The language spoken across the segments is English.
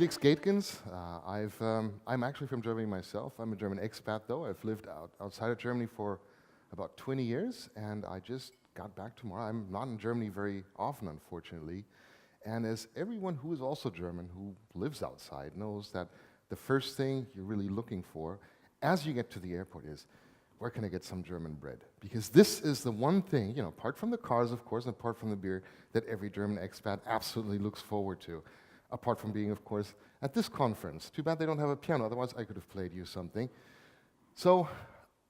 Felix Gaehtgens. I'm actually from Germany myself. I'm a German expat though. I've lived outside of Germany for about 20 years and I just got back tomorrow. I'm not in Germany very often, unfortunately. And as everyone who is also German, who lives outside, knows that the first thing you're really looking for as you get to the airport is, where can I get some German bread? Because this is the one thing, you know, apart from the cars, of course, and apart from the beer, that every German expat absolutely looks forward to. Apart from being, of course, at this conference. Too bad they don't have a piano, otherwise I could have played you something. So,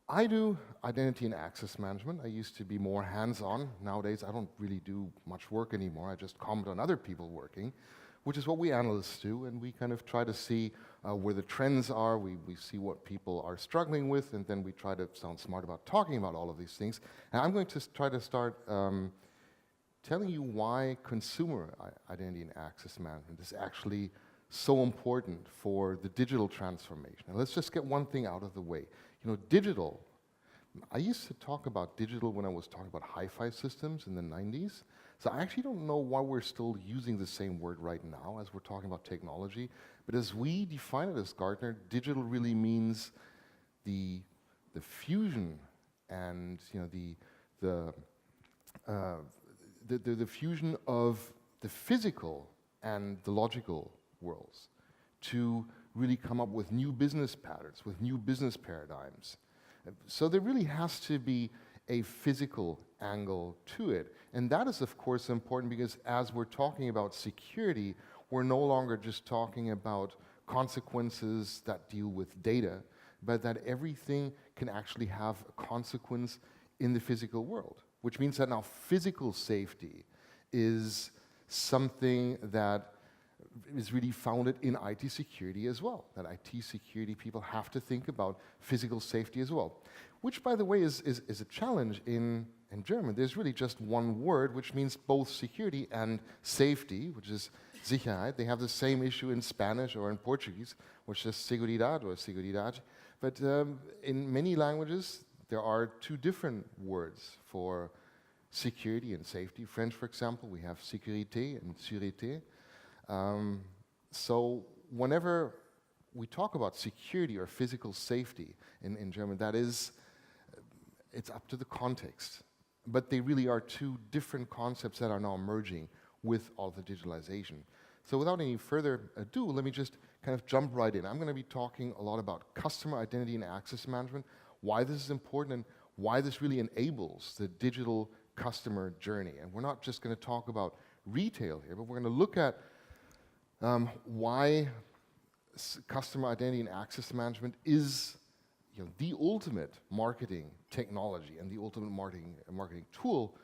I do identity and access management. I used to be more hands-on. Nowadays, I don't really do much work anymore. I just comment on other people working, which is what we analysts do, and we kind of try to see where the trends are. We see what people are struggling with, and then we try to sound smart about talking about all of these things. And I'm going to try to start telling you why consumer identity and access management is actually so important for the digital transformation. And let's just get one thing out of the way. You know, digital, I used to talk about digital when I was talking about hi-fi systems in the 90s. So I actually don't know why we're still using the same word right now as we're talking about technology. But as we define it as Gartner, digital really means the fusion and, you know, the fusion of the physical and the logical worlds to really come up with new business patterns, with new business paradigms. So there really has to be a physical angle to it. And that is, of course, important because as we're talking about security, we're no longer just talking about consequences that deal with data, but that everything can actually have a consequence in the physical world, which means that now physical safety is something that is really founded in IT security as well, that IT security people have to think about physical safety as well, which, by the way, is a challenge in German. There's really just one word, which means both security and safety, which is Sicherheit. They have the same issue in Spanish or in Portuguese, which is seguridad or seguridad. But in many languages, there are two different words for security and safety. French, for example, we have sécurité and sûreté. So whenever we talk about security or physical safety in German, that is, it's up to the context. But they really are two different concepts that are now emerging with all the digitalization. So without any further ado, let me just kind of jump right in. I'm going to be talking a lot about customer identity and access management, why this is important, and why this really enables the digital customer journey. And we're not just going to talk about retail here, but we're going to look at why customer identity and access management is, you know, the ultimate marketing technology and the ultimate marketing tool.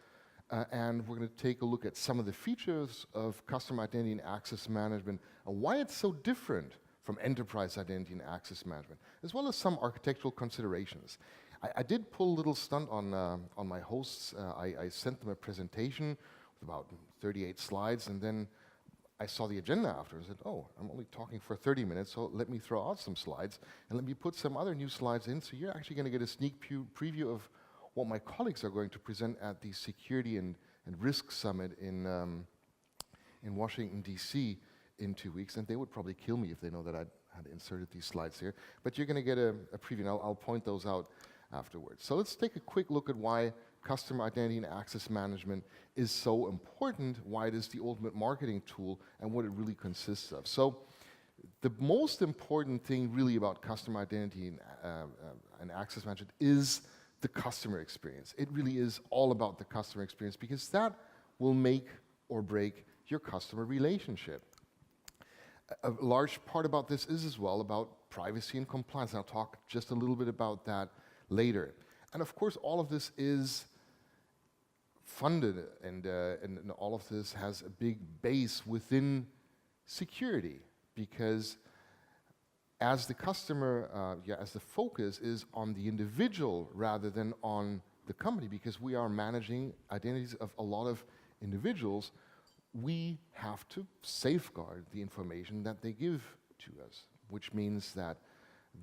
And we're going to take a look at some of the features of customer identity and access management and why it's so different from enterprise identity and access management, as well as some architectural considerations. I did pull a little stunt on my hosts. I sent them a presentation with about 38 slides, and then I saw the agenda after and said, oh, I'm only talking for 30 minutes, so let me throw out some slides, and let me put some other new slides in, so you're actually going to get a sneak preview of what my colleagues are going to present at the Security and Risk Summit in Washington, D.C. in 2 weeks, and they would probably kill me if they know that I had inserted these slides here. But you're going to get a preview, and I'll point those out afterwards. So let's take a quick look at why customer identity and access management is so important, why it is the ultimate marketing tool, and what it really consists of. So the most important thing really about customer identity and access management is the customer experience. It really is all about the customer experience because that will make or break your customer relationship. A large part about this is as well about privacy and compliance. And I'll talk just a little bit about that later. And of course, all of this is funded and all of this has a big base within security because as the customer, as the focus is on the individual rather than on the company, because we are managing identities of a lot of individuals, we have to safeguard the information that they give to us, which means that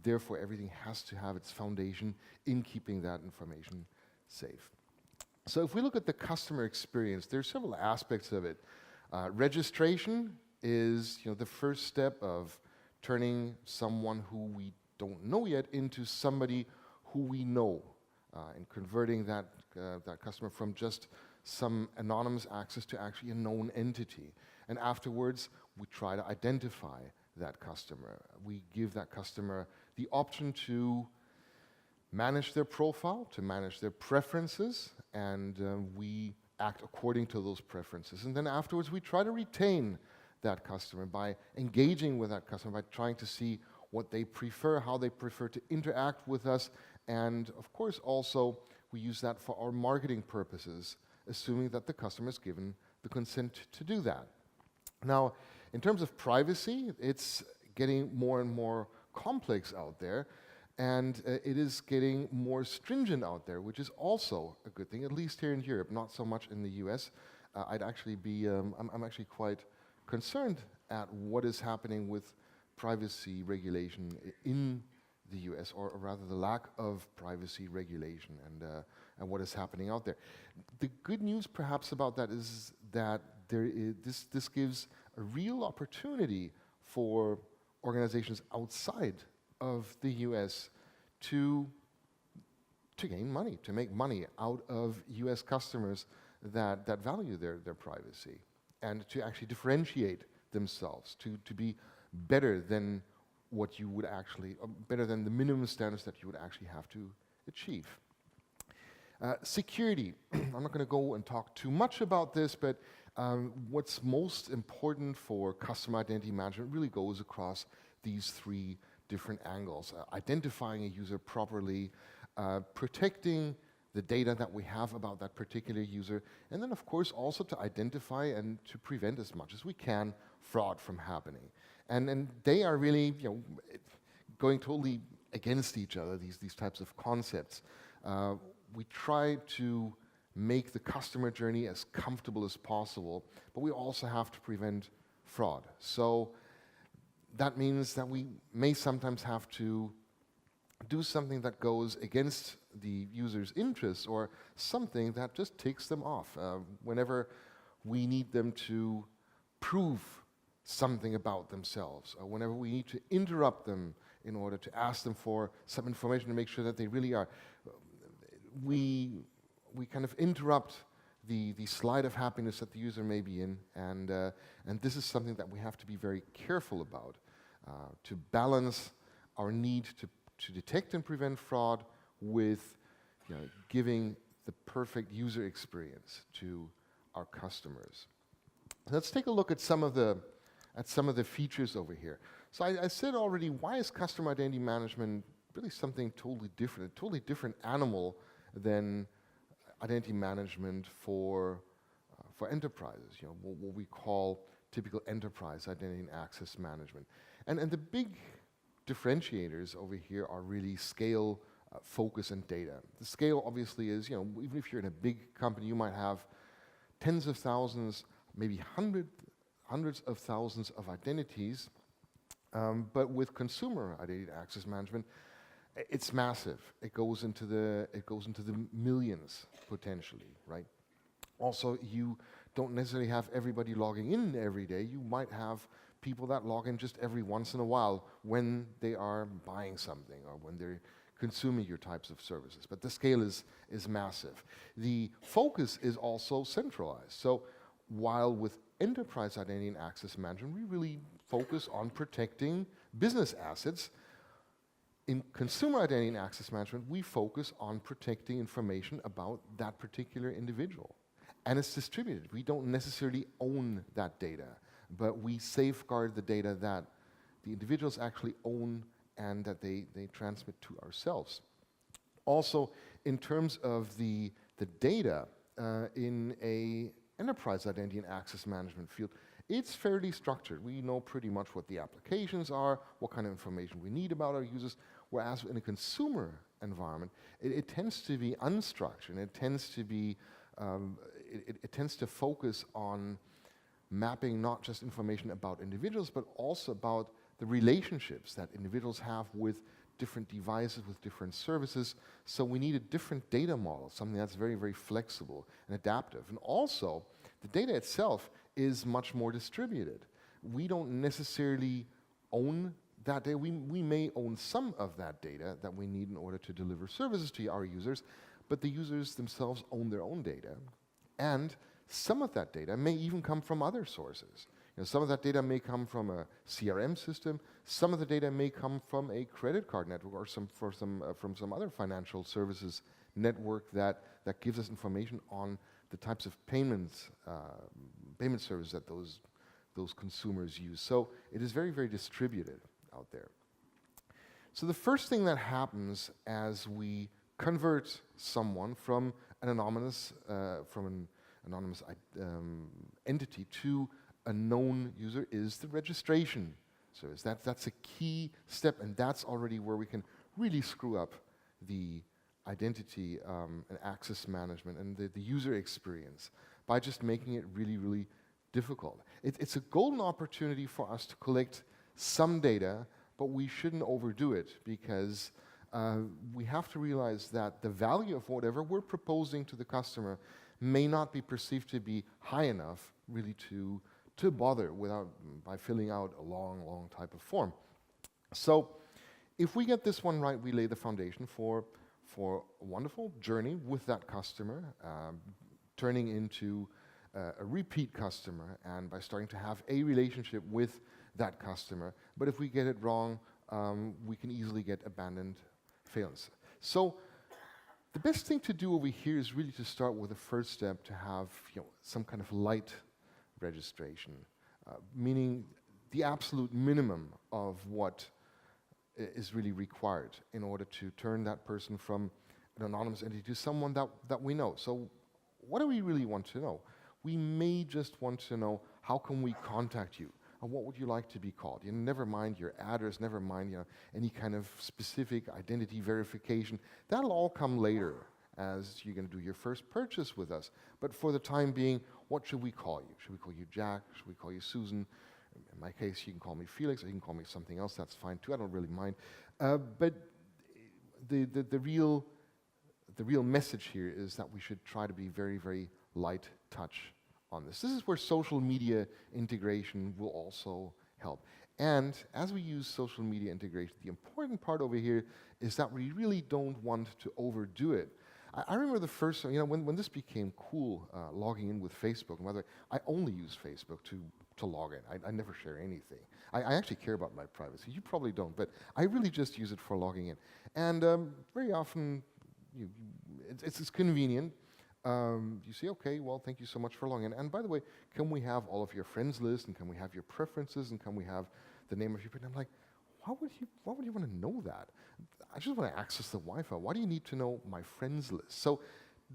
therefore everything has to have its foundation in keeping that information safe. So if we look at the customer experience, there are several aspects of it. Registration is the first step of turning someone who we don't know yet into somebody who we know, and converting that customer from just some anonymous access to actually a known entity. And afterwards, we try to identify that customer. We give that customer the option to manage their profile, to manage their preferences, and we act according to those preferences. And then afterwards, we try to retain that customer by engaging with that customer, by trying to see what they prefer, how they prefer to interact with us, and of course also we use that for our marketing purposes, assuming that the customer has given the consent to do that. Now, in terms of privacy, it's getting more and more complex out there, and it is getting more stringent out there, which is also a good thing, at least here in Europe, not so much in the US. I'm actually quite concerned at what is happening with privacy regulation in the US, or rather the lack of privacy regulation, and what is happening out there. The good news perhaps about that is that this gives a real opportunity for organizations outside of the US to gain money, to make money out of US customers that value their privacy, and to actually differentiate themselves, to be better than what you would actually, better than the minimum standards that you would actually have to achieve. Security. I'm not going to go and talk too much about this, but what's most important for customer identity management really goes across these three different angles. Identifying a user properly, protecting the data that we have about that particular user, and then of course also to identify and to prevent as much as we can fraud from happening. And they are really going totally against each other, these types of concepts. We try to make the customer journey as comfortable as possible, but we also have to prevent fraud. So that means that we may sometimes have to do something that goes against the user's interests, or something that just takes them off. Whenever we need them to prove something about themselves, or whenever we need to interrupt them in order to ask them for some information to make sure that they really are, we kind of interrupt the slide of happiness that the user may be in, and this is something that we have to be very careful about, to balance our need to detect and prevent fraud with giving the perfect user experience to our customers. Let's take a look at some of the features over here. So I said already, why is customer identity management really something totally different, a totally different animal than identity management for enterprises, what we call typical enterprise identity and access management. And the big differentiators over here are really scale, focus, and data. The scale obviously is, even if you're in a big company, you might have tens of thousands, maybe hundreds of thousands of identities, but with consumer identity access management, it's massive. It goes into the millions potentially, right? Also, you don't necessarily have everybody logging in every day. You might have people that log in just every once in a while when they are buying something or when they're consuming your types of services. But the scale is massive. The focus is also centralized. So while with enterprise identity and access management, we really focus on protecting business assets, in consumer identity and access management, we focus on protecting information about that particular individual. And it's distributed. We don't necessarily own that data, but we safeguard the data that the individuals actually own and that they transmit to ourselves. Also, in terms of the data in a enterprise identity and access management field, it's fairly structured. We know pretty much what the applications are, what kind of information we need about our users, whereas in a consumer environment, it tends to be unstructured. It tends to be, it tends to focus on mapping not just information about individuals, but also about the relationships that individuals have with different devices, with different services. So we need a different data model, something that's very, very flexible and adaptive. And also, the data itself is much more distributed. we don't necessarily own that data. We may own some of that data that we need in order to deliver services to our users, but the users themselves own their own data. And some of that data may even come from other sources. Some of that data may come from a CRM system. Some of the data may come from a credit card network or from some other financial services network that gives us information on the types of payment services that those consumers use. So it is very, very distributed out there. So the first thing that happens as we convert someone from an anonymous entity to a known user is the registration service. That's a key step, and that's already where we can really screw up the identity and access management and the user experience by just making it really, really difficult. It's a golden opportunity for us to collect some data, but we shouldn't overdo it, because we have to realize that the value of whatever we're proposing to the customer may not be perceived to be high enough really to bother by filling out a long type of form. So if we get this one right, we lay the foundation for a wonderful journey with that customer, turning into a repeat customer, and by starting to have a relationship with that customer. But if we get it wrong, we can easily get abandoned failings. So the best thing to do over here is really to start with the first step, to have some kind of light registration, meaning the absolute minimum of what is really required in order to turn that person from an anonymous entity to someone that we know. So what do we really want to know? We may just want to know, how can we contact you? And what would you like to be called? Never mind your address, never mind any kind of specific identity verification. That'll all come later as you're going to do your first purchase with us. But for the time being, what should we call you? Should we call you Jack? Should we call you Susan? In my case, you can call me Felix, or you can call me something else. That's fine too. I don't really mind. But the real message here is that we should try to be very, very light touch on this. This is where social media integration will also help. And as we use social media integration, the important part over here is that we really don't want to overdo it. I remember the first, when this became cool, logging in with Facebook. And by the way, I only use Facebook to log in. I never share anything. I actually care about my privacy. You probably don't, but I really just use it for logging in. And very often, it's convenient. You say, okay, well, thank you so much for logging in. And by the way, can we have all of your friends list, and can we have your preferences, and can we have the name of your friend? I'm like, why would you want to know that? I just want to access the Wi-Fi. Why do you need to know my friends list? So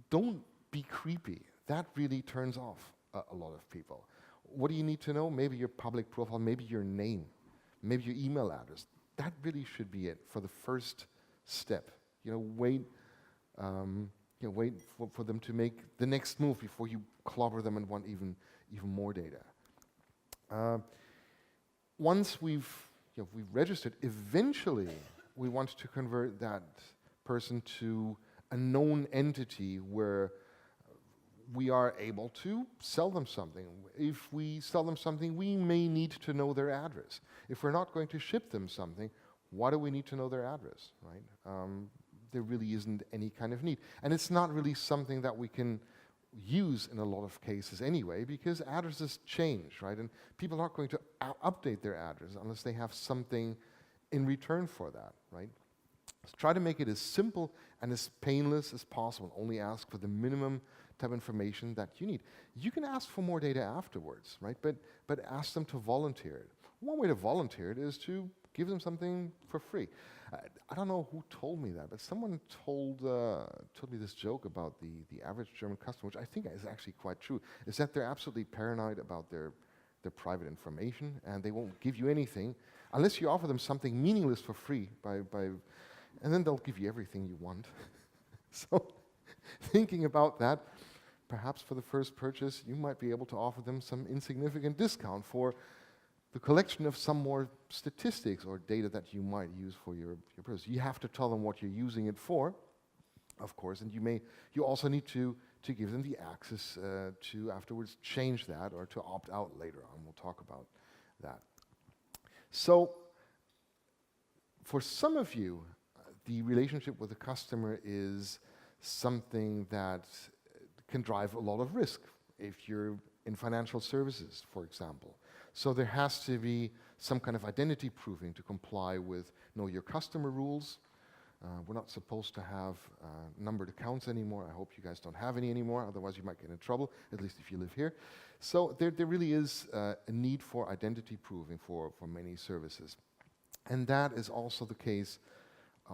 don't be creepy. That really turns off a lot of people. What do you need to know? Maybe your public profile, maybe your name, maybe your email address. That really should be it for the first step. Wait for them to make the next move before you clobber them and want even more data. Once we've registered, eventually we want to convert that person to a known entity where we are able to sell them something. If we sell them something, we may need to know their address. If we're not going to ship them something, why do we need to know their address, right? There really isn't any kind of need. And it's not really something that we can use in a lot of cases anyway, because addresses change, right? And people aren't going to update their address unless they have something in return for that, right? So try to make it as simple and as painless as possible. Only ask for the minimum type of information that you need. You can ask for more data afterwards, right? But ask them to volunteer it. One way to volunteer it is to give them something for free. I don't know who told me that, but someone told me this joke about the average German customer, which I think is actually quite true, is that they're absolutely paranoid about their private information, and they won't give you anything unless you offer them something meaningless for free, and then they'll give you everything you want. So thinking about that, perhaps for the first purchase, you might be able to offer them some insignificant discount for the collection of some more statistics or data that you might use for your purpose. You have to tell them what you're using it for, of course, and you also need to give them the access to afterwards change that or to opt out later on. We'll talk about that. So for some of you, the relationship with the customer is something that can drive a lot of risk if you're in financial services, for example. So there has to be some kind of identity proving to comply with know your customer rules. We're not supposed to have numbered accounts anymore. I hope you guys don't have any anymore, otherwise you might get in trouble, at least if you live here. So there really is a need for identity proving for many services. And that is also the case,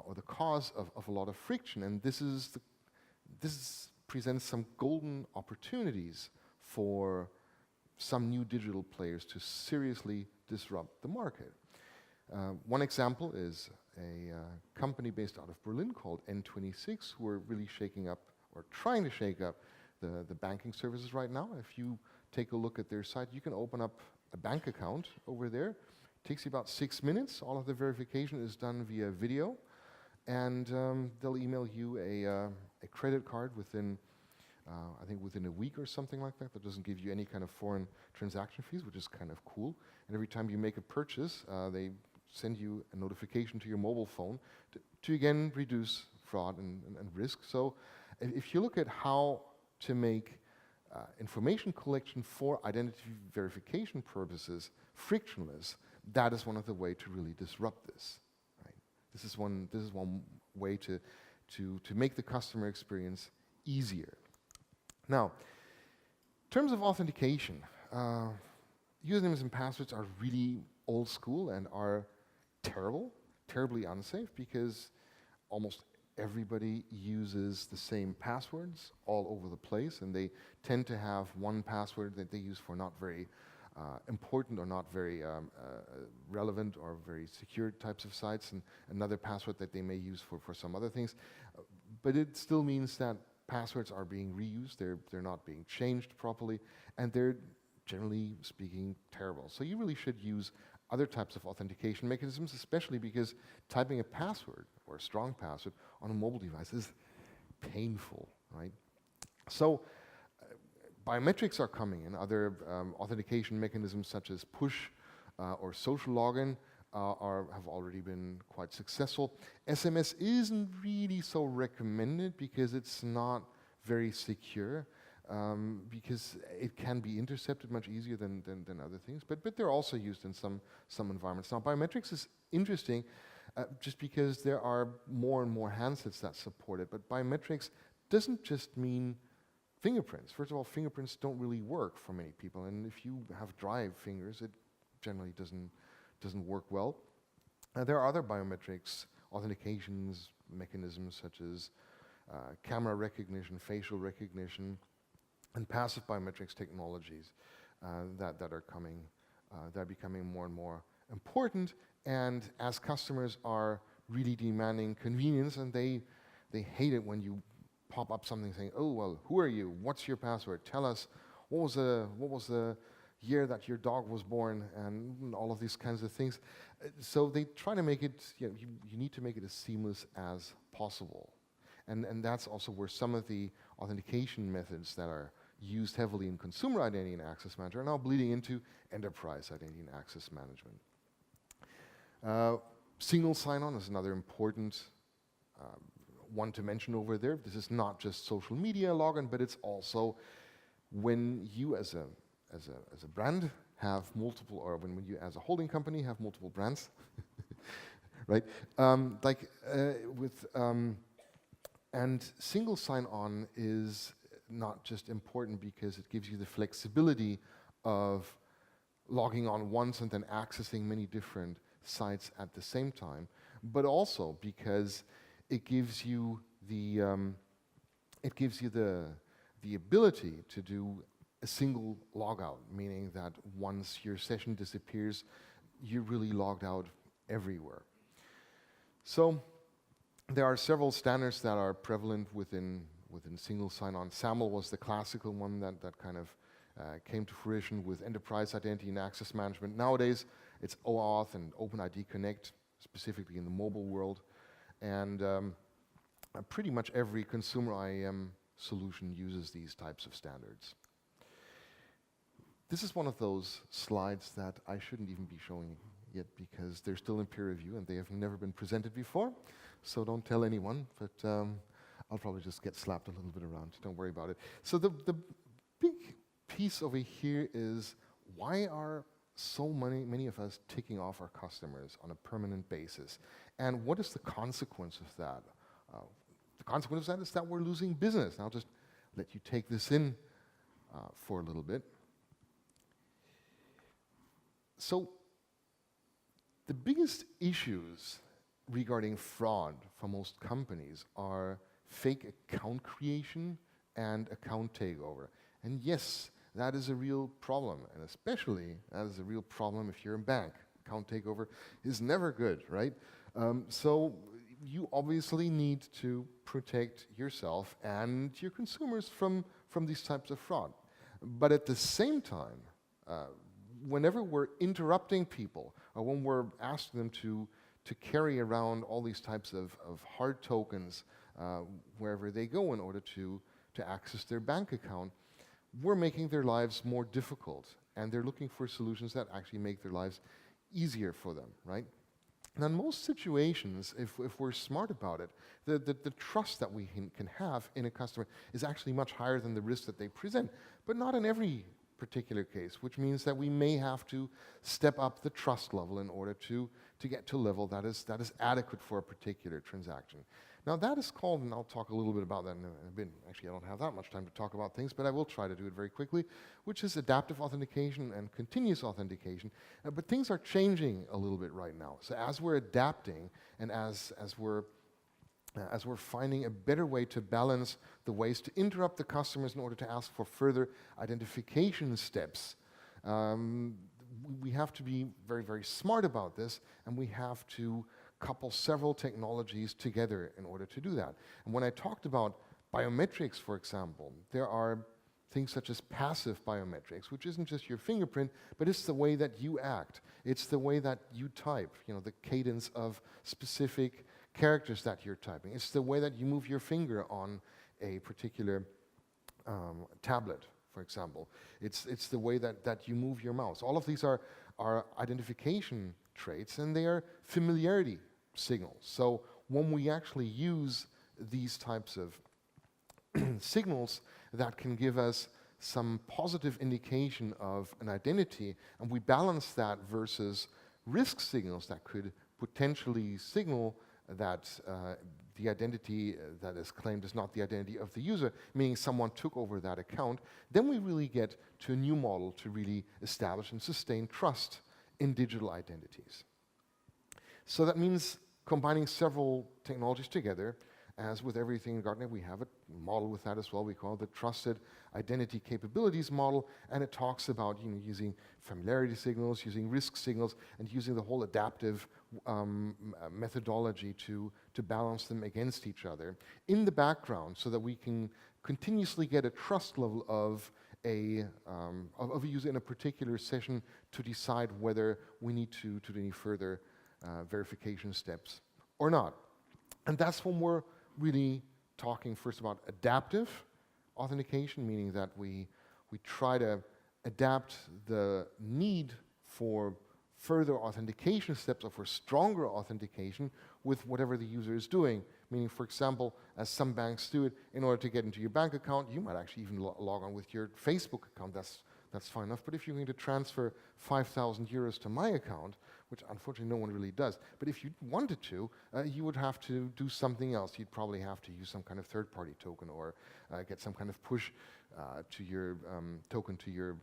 or the cause of a lot of friction. And this presents some golden opportunities for some new digital players to seriously disrupt the market. One example is a company based out of Berlin called N26, who are really shaking up, or trying to shake up, the banking services right now. If you take a look at their site, you can open up a bank account over there. It takes you about 6 minutes. All of the verification is done via video, and they'll email you a credit card within I think within a week or something like that. That doesn't give you any kind of foreign transaction fees, which is kind of cool. And every time you make a purchase, they send you a notification to your mobile phone to again reduce fraud and risk. So if you look at how to make information collection for identity verification purposes frictionless, that is one of the ways to really disrupt this. Right? This is one way to make the customer experience easier. Now, in terms of authentication, usernames and passwords are really old school and are terribly unsafe, because almost everybody uses the same passwords all over the place, and they tend to have one password that they use for not very important or not very relevant or very secure types of sites, and another password that they may use for some other things. But it still means that passwords are being reused, they're not being changed properly, and they're generally speaking terrible. So you really should use other types of authentication mechanisms, especially because typing a password or a strong password on a mobile device is painful, right? So biometrics are coming in. Other authentication mechanisms such as push or social login have already been quite successful. SMS isn't really so recommended because it's not very secure, because it can be intercepted much easier than other things, but they're also used in some environments. Now, biometrics is interesting just because there are more and more handsets that support it, but biometrics doesn't just mean fingerprints. First of all, fingerprints don't really work for many people, and if you have dry fingers, it generally doesn't work well. There are other biometrics authentications mechanisms such as camera recognition, facial recognition, and passive biometrics technologies that are coming, that are becoming more and more important. And as customers are really demanding convenience, and they hate it when you pop up something saying, "Oh well, who are you? What's your password? Tell us what was the year that your dog was born," and all of these kinds of things. So they try to make it, you need to make it as seamless as possible. And that's also where some of the authentication methods that are used heavily in consumer identity and access management are now bleeding into enterprise identity and access management. Single sign-on is another important one to mention over there. This is not just social media login, but it's also when you as a brand have multiple, or when you as a holding company have multiple brands, right? And single sign-on is not just important because it gives you the flexibility of logging on once and then accessing many different sites at the same time, but also because it gives you the ability to do a single logout, meaning that once your session disappears, you're really logged out everywhere. So there are several standards that are prevalent within single sign-on. SAML was the classical one that kind of came to fruition with enterprise identity and access management. Nowadays, it's OAuth and OpenID Connect, specifically in the mobile world. And pretty much every consumer IAM solution uses these types of standards. This is one of those slides that I shouldn't even be showing yet because they're still in peer review and they have never been presented before. So don't tell anyone, but I'll probably just get slapped a little bit around. Don't worry about it. So the big piece over here is, why are so many of us ticking off our customers on a permanent basis? And what is the consequence of that? The consequence of that is that we're losing business. I'll just let you take this in for a little bit. So the biggest issues regarding fraud for most companies are fake account creation and account takeover. And yes, that is a real problem, and especially that is a real problem if you're a bank. Account takeover is never good, right? So you obviously need to protect yourself and your consumers from these types of fraud. But at the same time, whenever we're interrupting people, or when we're asking them to carry around all these types of hard tokens wherever they go in order to access their bank account, we're making their lives more difficult, and they're looking for solutions that actually make their lives easier for them, right? Now, in most situations, if we're smart about it, the trust that we can have in a customer is actually much higher than the risk that they present, but not in every particular case, which means that we may have to step up the trust level in order to get to a level that is adequate for a particular transaction. Now that is called, and I'll talk a little bit about that in a bit. Actually, I don't have that much time to talk about things, but I will try to do it very quickly, which is adaptive authentication and continuous authentication. But things are changing a little bit right now. So as we're adapting and as we're finding a better way to balance the ways to interrupt the customers in order to ask for further identification steps, we have to be very, very smart about this, and we have to couple several technologies together in order to do that. And when I talked about biometrics, for example, there are things such as passive biometrics, which isn't just your fingerprint, but it's the way that you act. It's the way that you type, the cadence of specific characters that you're typing. It's the way that you move your finger on a particular tablet, for example. It's the way that you move your mouse. All of these are identification traits, and they are familiarity signals. So when we actually use these types of signals that can give us some positive indication of an identity, and we balance that versus risk signals that could potentially signal that the identity that is claimed is not the identity of the user, meaning someone took over that account, then we really get to a new model to really establish and sustain trust in digital identities. So that means combining several technologies together. As with everything in Gartner, we have a model with that as well. We call it the Trusted Identity Capabilities Model, and it talks about using familiarity signals, using risk signals, and using the whole adaptive methodology to balance them against each other in the background, so that we can continuously get a trust level of a user in a particular session to decide whether we need to do any further verification steps or not. And that's when we're really talking first about adaptive authentication, meaning that we try to adapt the need for further authentication steps or for stronger authentication with whatever the user is doing. Meaning, for example, as some banks do it, in order to get into your bank account, you might actually even log on with your Facebook account. That's fine enough. But if you're going to transfer 5,000 euros to my account, which unfortunately no one really does, but if you wanted to, you would have to do something else. You'd probably have to use some kind of third-party token or get some kind of push to your token to your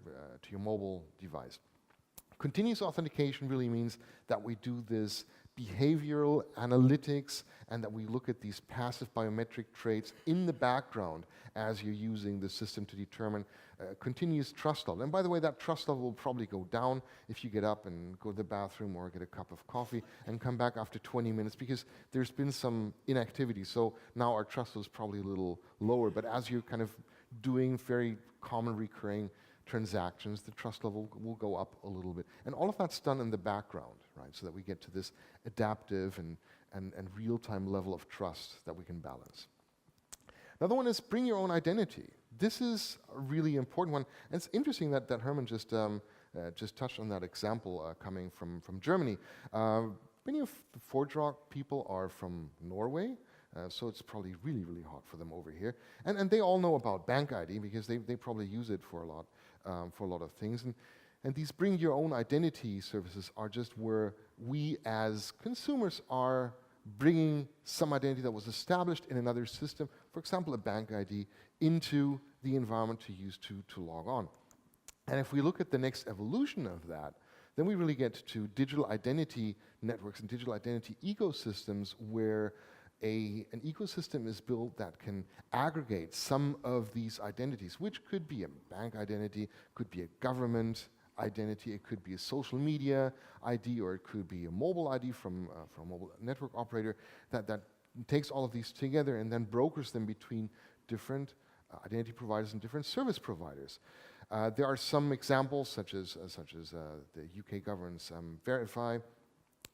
mobile device. Continuous authentication really means that we do this behavioral analytics and that we look at these passive biometric traits in the background as you're using the system to determine continuous trust level. And by the way, that trust level will probably go down if you get up and go to the bathroom or get a cup of coffee and come back after 20 minutes because there's been some inactivity. So now our trust level is probably a little lower, but as you're kind of doing very common recurring transactions, the trust level will go up a little bit. And all of that's done in the background, right? So that we get to this adaptive and real-time level of trust that we can balance. Another one is bring your own identity. This is a really important one. And it's interesting that Herman just touched on that example coming from Germany. Many of the ForgeRock people are from Norway, so it's probably really, really hot for them over here. And they all know about Bank ID because they probably use it for a lot of things. And these bring your own identity services are just where we as consumers are bringing some identity that was established in another system, for example, a Bank ID, into the environment to use to log on. And if we look at the next evolution of that, then we really get to digital identity networks and digital identity ecosystems where an ecosystem is built that can aggregate some of these identities, which could be a bank identity, could be a government identity, it could be a social media ID, or it could be a mobile ID from a mobile network operator that takes all of these together and then brokers them between different identity providers and different service providers. There are some examples, such as the UK government's Verify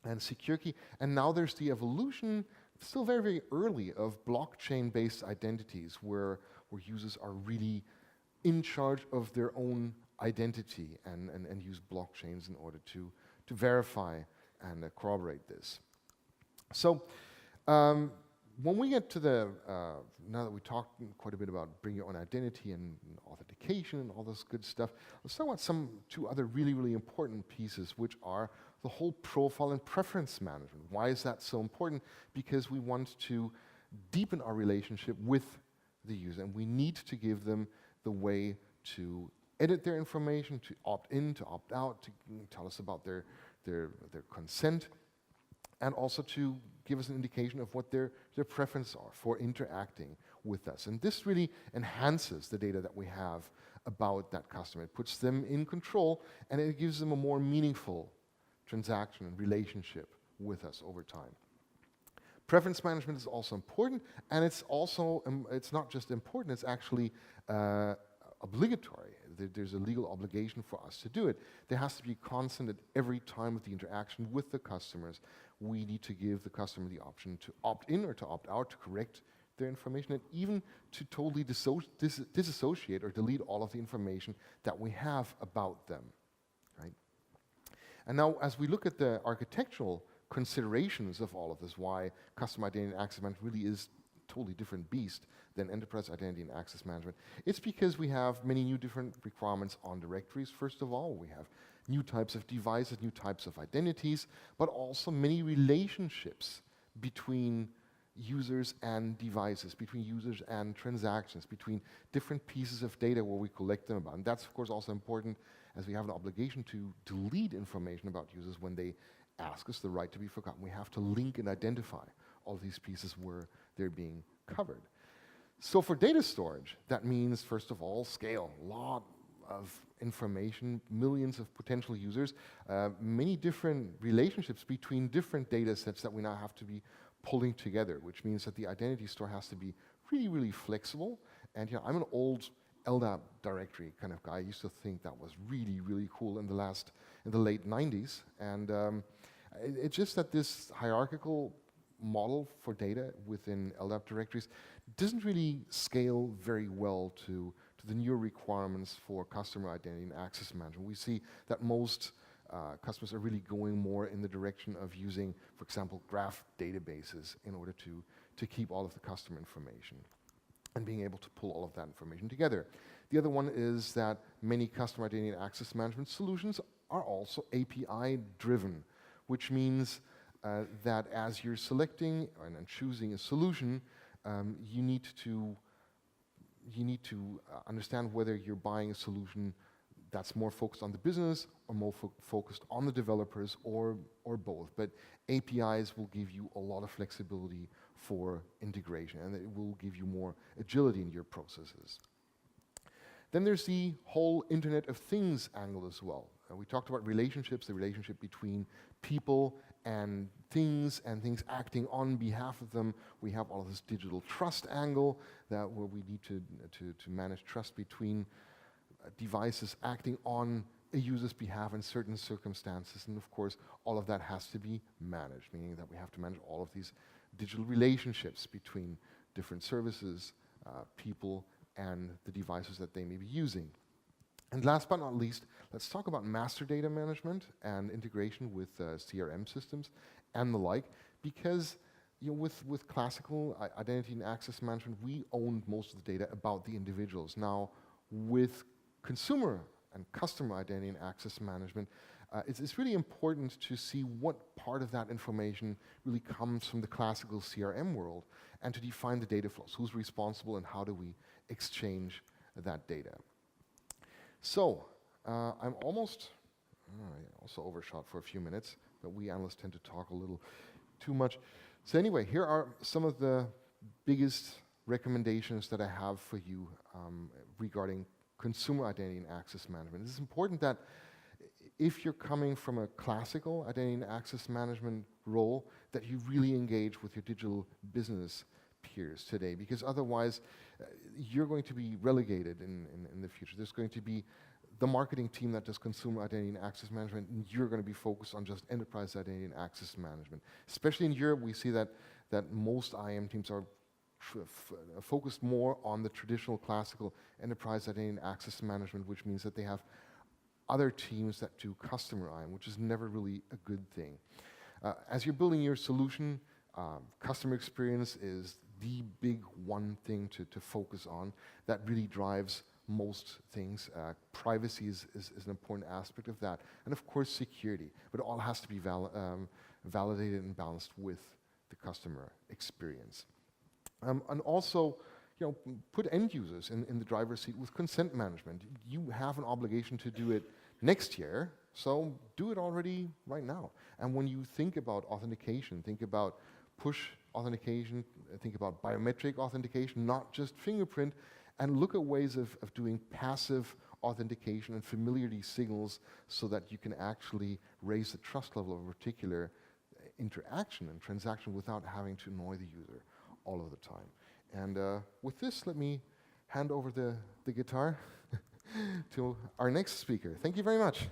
and SecureKey, and now there's the evolution, still very, very early, of blockchain-based identities where users are really in charge of their own identity and use blockchains in order to verify and corroborate this. So when we get to now that we talked quite a bit about bring your own identity and authentication and all this good stuff, let's talk about two other really, really important pieces, which are the whole profile and preference management. Why is that so important? Because we want to deepen our relationship with the user, and we need to give them the way to edit their information, to opt in, to opt out, to tell us about their consent, and also to give us an indication of what their preferences are for interacting with us. And this really enhances the data that we have about that customer. It puts them in control, and it gives them a more meaningful transaction and relationship with us over time. Preference management is also important, and it's also, it's not just important, it's actually obligatory. There's a legal obligation for us to do it. There has to be constant at every time of the interaction with the customers. We need to give the customer the option to opt in or to opt out, to correct their information, and even to totally disassociate or delete all of the information that we have about them, right? And now, as we look at the architectural considerations of all of this, why customer identity and access management really is a totally different beast than enterprise identity and access management, it's because we have many new different requirements on directories. First of all, we have new types of devices, new types of identities, but also many relationships between users and devices, between users and transactions, between different pieces of data where we collect them about. And that's, of course, also important, as we have an obligation to delete information about users when they ask us the right to be forgotten. We have to link and identify all of these pieces where they're being covered. So for data storage, that means, first of all, scale. A lot of information, millions of potential users, many different relationships between different data sets that we now have to be pulling together, which means that the identity store has to be really, really flexible. And I'm an old LDAP directory kind of guy. I used to think that was really, really cool in the late 90s. And it's just that this hierarchical model for data within LDAP directories doesn't really scale very well to the newer requirements for customer identity and access management. We see that most customers are really going more in the direction of using, for example, graph databases in order to keep all of the customer information and being able to pull all of that information together. The other one is that many customer identity and access management solutions are also API driven, which means that as you're selecting and choosing a solution, you need to understand whether you're buying a solution that's more focused on the business or more focused on the developers or both. But APIs will give you a lot of flexibility for integration, and it will give you more agility in your processes. Then there's the whole Internet of Things angle as well. We talked about relationships, the relationship between people and things acting on behalf of them. We have all of this digital trust angle where we need to manage trust between devices acting on a user's behalf in certain circumstances. And of course, all of that has to be managed, meaning that we have to manage all of these digital relationships between different services people and the devices that they may be using. And last but not least, let's talk about master data management and integration with CRM systems and the like, because with classical identity and access management, we owned most of the data about the individuals. Now, with consumer and customer identity and access management, it's really important to see what part of that information really comes from the classical CRM world and to define the data flows, who's responsible and how do we exchange that data. So, I'm almost, I also overshot for a few minutes, but we analysts tend to talk a little too much. So anyway, here are some of the biggest recommendations that I have for you regarding consumer identity and access management. It's important that if you're coming from a classical identity and access management role, that you really engage with your digital business peers today, because otherwise you're going to be relegated in the future. There's going to be the marketing team that does consumer identity and access management, and you're going to be focused on just enterprise identity and access management. Especially in Europe, we see that most IAM teams are focused more on the traditional classical enterprise identity and access management, which means that they have other teams that do customer IAM, which is never really a good thing. As you're building your solution, customer experience is the big one thing to focus on that really drives most things. Privacy is an important aspect of that, and of course security, but it all has to be validated and balanced with the customer experience. And also, put end users in the driver's seat with consent management. You have an obligation to do it next year, so do it already right now. And when you think about authentication, think about push authentication, think about biometric authentication, not just fingerprint, and look at ways of doing passive authentication and familiarity signals so that you can actually raise the trust level of a particular interaction and transaction without having to annoy the user all of the time. And with this, let me hand over the guitar to our next speaker. Thank you very much.